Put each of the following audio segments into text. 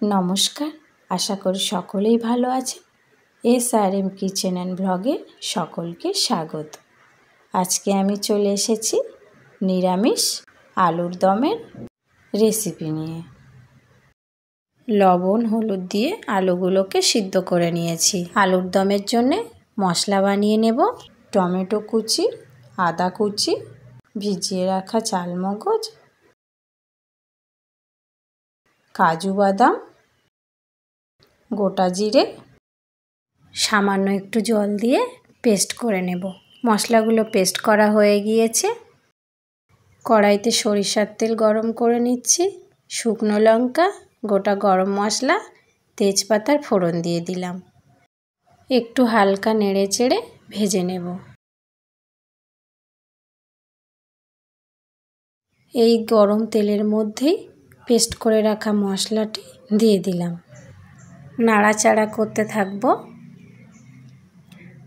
নমস্কার, আশা করি সকলেই ভালো আছেন। SRM কিচেন অ্যান্ড ব্লগে সকলকে স্বাগত। আজকে আমি চলে এসেছি নিরামিষ আলুর দমের রেসিপি নিয়ে। লবণ হলুদ দিয়ে আলুগুলোকে সিদ্ধ করে নিয়েছি। আলুর দমের জন্যে মশলা বানিয়ে নেব। টমেটো কুচি, আদা কুচি, ভিজিয়ে রাখা চালমগজ, কাজু বাদাম, গোটা জিরে, সামান্য একটু জল দিয়ে পেস্ট করে নেব। মশলাগুলো পেস্ট করা হয়ে গিয়েছে। কড়াইতে সরিষার তেল গরম করে নিচ্ছি। শুকনো লঙ্কা, গোটা গরম মশলা, তেজপাতার ফোড়ন দিয়ে দিলাম। একটু হালকা নেড়ে চেড়ে ভেজে নেব। এই গরম তেলের মধ্যেই পেস্ট করে রাখা মশলাটি দিয়ে দিলাম। নাড়াচাড়া করতে থাকব।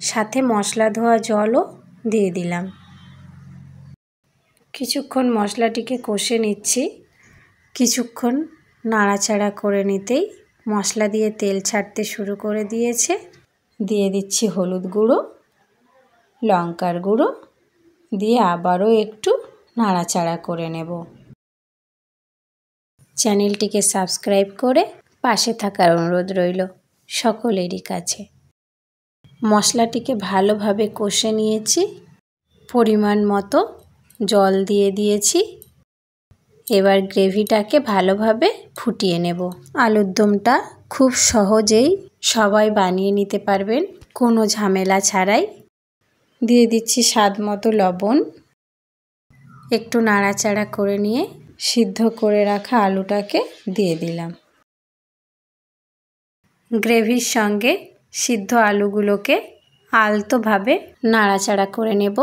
সাথে মশলা ধোয়া জলও দিয়ে দিলাম। কিছুক্ষণ মশলাটিকে কষে নিচ্ছি। কিছুক্ষণ নাড়াচাড়া করে নিতেই মশলা দিয়ে তেল ছাড়তে শুরু করে দিয়েছে। দিয়ে দিচ্ছি হলুদ গুঁড়ো, লঙ্কার গুঁড়ো দিয়ে আবারও একটু নাড়াচাড়া করে নেব। চ্যানেলটিকে সাবস্ক্রাইব করে পাশে থাকার অনুরোধ রইল সকলেরই কাছে। মশলাটিকে ভালোভাবে কষে নিয়েছি। পরিমাণ মতো জল দিয়ে দিয়েছি। এবার গ্রেভিটাকে ভালোভাবে ফুটিয়ে নেব। আলুর দমটা খুব সহজেই সবাই বানিয়ে নিতে পারবেন, কোনো ঝামেলা ছাড়াই। দিয়ে দিচ্ছি স্বাদ মতো লবণ। একটু নাড়াচাড়া করে নিয়ে সিদ্ধ করে রাখা আলুটাকে দিয়ে দিলাম। গ্রেভির সঙ্গে সিদ্ধ আলুগুলোকে আলতোভাবে নাড়াচাড়া করে নেব,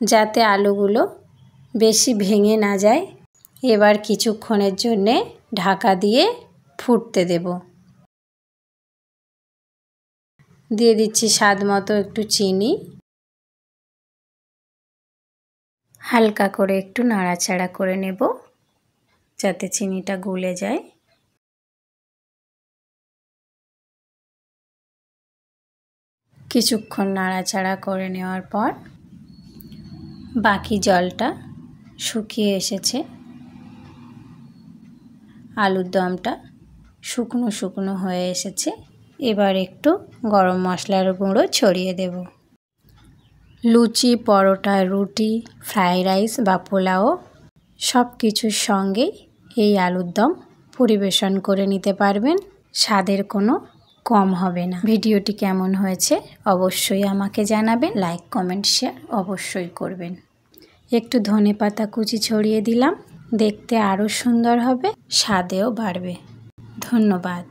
যাতে আলুগুলো বেশি ভেঙে না যায়। এবার কিছুক্ষণের জন্যে ঢাকা দিয়ে ফুটতে দেব। দিয়ে দিচ্ছি স্বাদ মতো একটু চিনি। হালকা করে একটু নাড়াচাড়া করে নেব, যাতে চিনিটা গলে যায়। কিছুক্ষণ নাড়াচাড়া করে নেওয়ার পর বাকি জলটা শুকিয়ে এসেছে। আলুর দমটা শুকনো শুকনো হয়ে এসেছে। এবার একটু গরম মশলার গুঁড়ো ছড়িয়ে দেব। লুচি, পরোটা, রুটি, ফ্রাইড রাইস বা পোলাও সব কিছুর সঙ্গেই এই আলুর দম পরিবেশন করে নিতে পারবেন। স্বাদের কোনো কম হবে না। ভিডিওটি কেমন হয়েছে অবশ্যই আমাকে জানাবেন। লাইক, কমেন্ট, শেয়ার অবশ্যই করবেন। একটু ধনেপাতা কুচি ছড়িয়ে দিলাম। দেখতে আরও সুন্দর হবে, স্বাদেও বাড়বে। ধন্যবাদ।